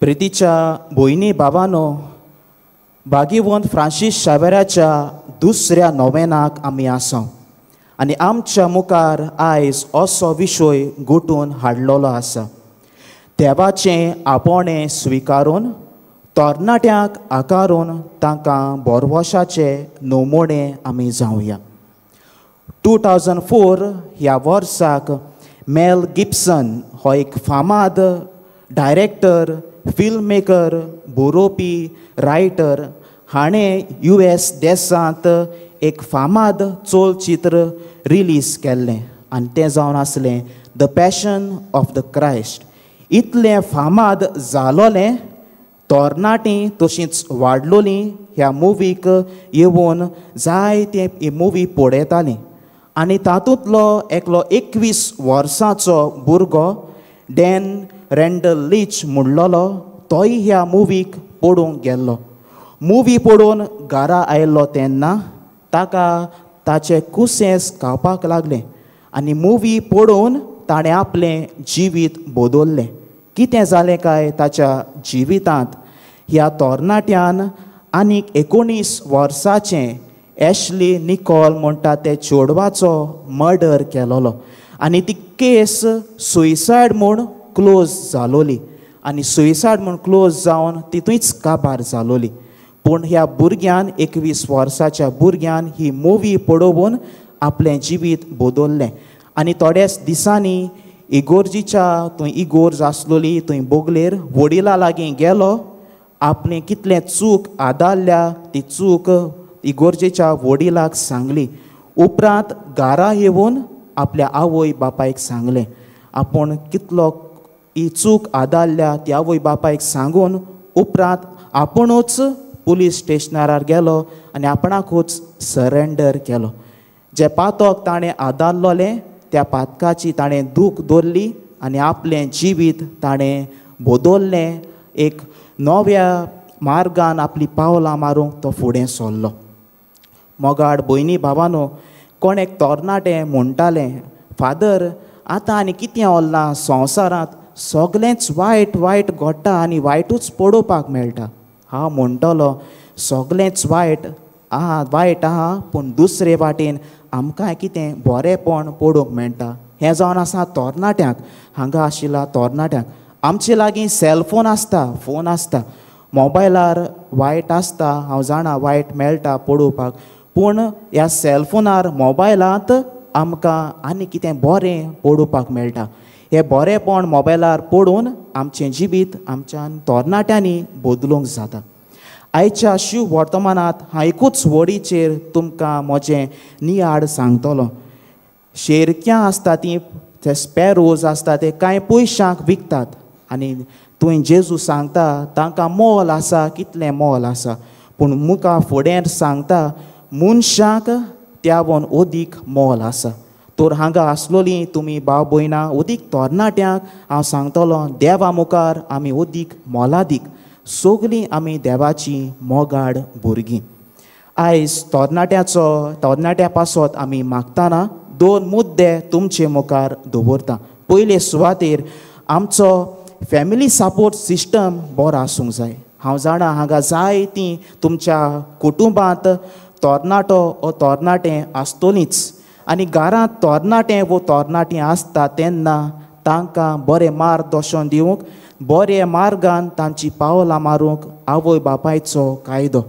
प्रितीच्या भयणी भावांनो, भाग्यवंत फ्रांसीस शावेराच्या दुसऱ्या नोवेनाक आमी आसा आनी आमच्या मुखार आयज असो विशय घुटून हाडलेलो आसा. देवाचें आपोणे स्विकारून तरणाट्यांक आकारून तांकां बोरवोशाचे नोमोणे आमी जावया. 2004 ह्या वर्साक मेल गिब्सन हो एक फामाद डायरेक्टर, फिल्म मेकर, बरोवपी, रायटर हाणें US देशांत एक फामाद चलचित्र रिलीज केल्लें आनी तें जावन आसलें the passion of the Christ. इतलें फामाद जालोलें तरणाटीं तशींच वाडलोलीं ह्या मुवीक येवन जायते ही मुवी पळयतालीं आनी तातूंतलो एकलो 21 वर्सांचो भुरगो डॅन रँडल लीच म्हणलोलो तोय ह्या मुवीक पळोवंक गेल्लो. मुवी पळोवन घरा आयल्लो तेन्ना ताका ताचें कुसेंस खावपाक लागलें आनी मुवी पळोवन ताणें आपलें जिवीत बदल्लें. कितें जालें काय ताच्या जिवितांत ह्या तरणाट्यान आनीक 19 वर्साचें ॲशली निकोल म्हणटा ते चेडवाचो मर्डर केलोलो आनी ती केस सुइसायड म्हूण क्लोज जालोली आनी सुइसायड म्हूण क्लोज जावन तितूंच काबार जालोली. पूण ह्या भुरग्यान 21 वर्साच्या भुरग्यान ही मुवी पळोवन आपलें जिवीत बदल्लें आनी थोड्याच दिसांनी इगोर्जीच्या थंय इगोर्ज आसलोली थंय बोगलेर वडिला लागीं गेलो. आपणें कितलें चूक आदारल्या ती चूक इगोर्जेच्या वडिलाक सांगली. उपरांत घरा येवन आपल्या आवय बापायक सांगलें. आपूण कितलो ही चूक आदारल्या ती आवय बापायक सांगून उपरांत आपुणूच पुलीस स्टेशनार गेलो आनी आपणाकूच सरेंडर केलो. जे पातक ताणें आदारलोलें त्या पातकाची ताणें दूख धरली आनी आपलें जिवीत ताणें बदल्लें. एक नव्या मार्गान आपली पावलां मारूंक तो फुडें सरलो. मोगाड भयणी भावांनो, कोण एक तरणाटें म्हणटालें, फादर आतां आनी कितें उरलां संवसारांत, सगळेंच वायट वायट घडटा आनी वायटूच पळोवपाक मेळटा. हांव म्हणटलो सगळेंच वायट आहा पूण दुसरे वाटेन आमकां कितें बरेंपण पळोवंक मेळटा. हें जावन आसा तरणाट्यांक. हांगा आशिल्ल्या तरणाट्यांक आमचे लागीं सॅलफोन आसता, फोन आसता, मोबायलार वायट आसता, हांव जाणा वायट मेळटा पळोवपाक, पूण ह्या सॅलफोनार मोबायलांत आमकां आनी कितें बरें पळोवपाक मेळटा. हें बरेंपण मोबायलार पळोवन आमचें जिवीत आमच्यान तरणाट्यांनी बदलूंक जाता. आयच्या शिव वर्तमानांत हांव एकूच वडीचेर तुमकां म्हजें नियाड सांगतलो. शेरक्यां आसता तीं, ते स्पॅरोज आसता ते कांय पयशांक विकतात आनी तुवें जेजू सांगता तांकां मोल आसा, कितलें मोल आसा, पूण मुखार फुडें सांगता मनशांक त्यावन ओदीक मोल आसा. तर हांगा आसलोलीं तुमी भाव भयणां ओदीक तरणाट्यांक हांव सांगतलो देवा मुखार आमी ओदीक मोलादीक, सगळीं आमी देवाची मोगाड भुरगीं. आयज तरणाट्या पासत आमी मागतना 2 मुद्दे तुमचे मुखार दवरता. पयले सुवातेर आमचो फॅमिली सपोर्ट सिस्टम बरो आसूंक जाय. हांव जाणा हांगा जायतीं तुमच्या कुटुंबांत तरणाटो वो तरणाटें आसतलींच आनी घरांत तरणाटें वो तरणाटीं आसता तेन्ना तांकां बरें मार्गदर्शन दिवंक, बरे मार्गान तांची पावलां मारूंक आवय बापायचो कायदो.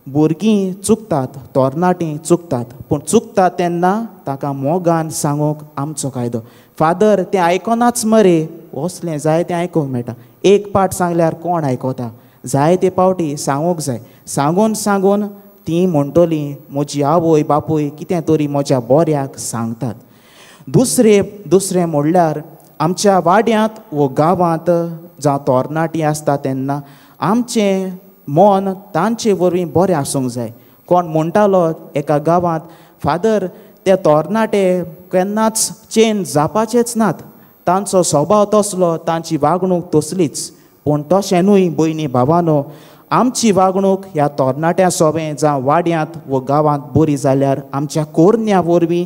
भुरगीं चुकतात, तरणाटीं चुकतात, पूण चुकतात तेन्ना ताका मोगान सांगूंक आमचो कायदो. फादर तें आयकोनाच मरे, असलें जाय तें आयकूंक मेळटा. एक पाट सांगल्यार कोण आयकता? जायते पावटी सांगूंक जाय. सांगून तीं म्हणटलीं म्हजी आवय बापूय कितें तरी म्हज्या बऱ्याक सांगतात. दुसरें म्हणल्यार आमच्या वाड्यांत वो गांवांत जावं तरणाटीं आसता तेन्ना आमचें मन तांचे वरवीं बरें आसूंक जाय. कोण म्हणटालो एका गांवांत, फादर ते तरणाटे केन्नाच चेंज जावपाचेच नात, तांचो स्वभाव तसलो, तांची वागणूक तसलीच. पूण तशेंनूय भयणी भावांनो, आमची वागणूक ह्या तरणाट्या सोबें जावं वाड्यांत वो गांवांत बरी जाल्यार आमच्या कोरण्या वरवीं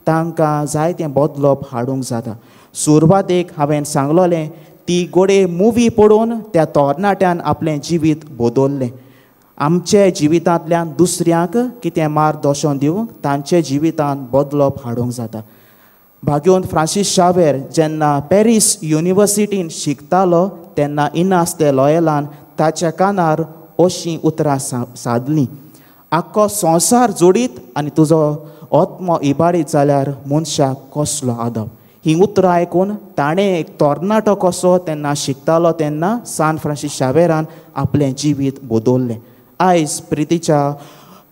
तांकां जायतें बदलप हाडूंक जाता. सुरवातेक हांवें सांगलोलें ती गोडे मुवी पळोवन त्या तरणाट्यान आपलें जिवीत बदल्लें. आमचे जिवितांतल्यान दुसऱ्यांक कितें मार्गदर्शन दिवंक तांचे जिवितांत बदलप हाडूंक जाता. भाग्योन फ्रांसीस शावेर जेन्ना पॅरीस युनिवर्सिटीन शिकतालो तेन्ना इनास दे लॉयलान ताच्या कानार अशीं उतरां सादलीं. आख्खो संवसार जोडीत आनी तुजो आत्मो इबाडीत जाल्यार मनशाक कसलो आदप. ही उतरां आयकून ताणें एक तरणाटो कसो तेन्ना शिकतालो तेन्ना सान फ्रांसीस शावेरान आपलें जिवीत बदल्लें. आयज प्रितीच्या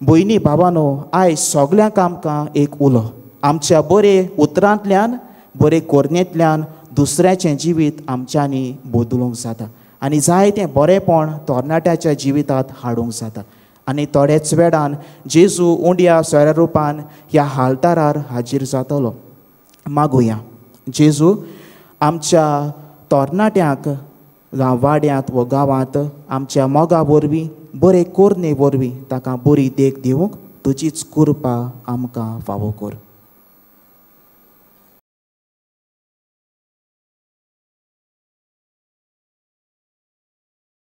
भयणी भावानो, आयज सगल्यांक आमकां एक उलो. आमच्या बरे उतरांतल्यान बरे कोरनेंतल्यान दुसऱ्याचें जिवीत आमच्यांनी बदलूंक जाता आनी जायतें बरेंपण तरणाट्याच्या जिवितांत हाडूंक जाता. आनी थोडेच वेळान जेजू उंड्या सोऱ्या रुपान ह्या हालतारार हाजीर जातलो. मागुया, जेजू आमच्या तरणाट्यांक वाड्यांत व गांवांत आमच्या मोगा वरवीं बरे कोरने वरवीं ताका बरी देख दिवंक तुजीच कृपा आमकां फावो कर.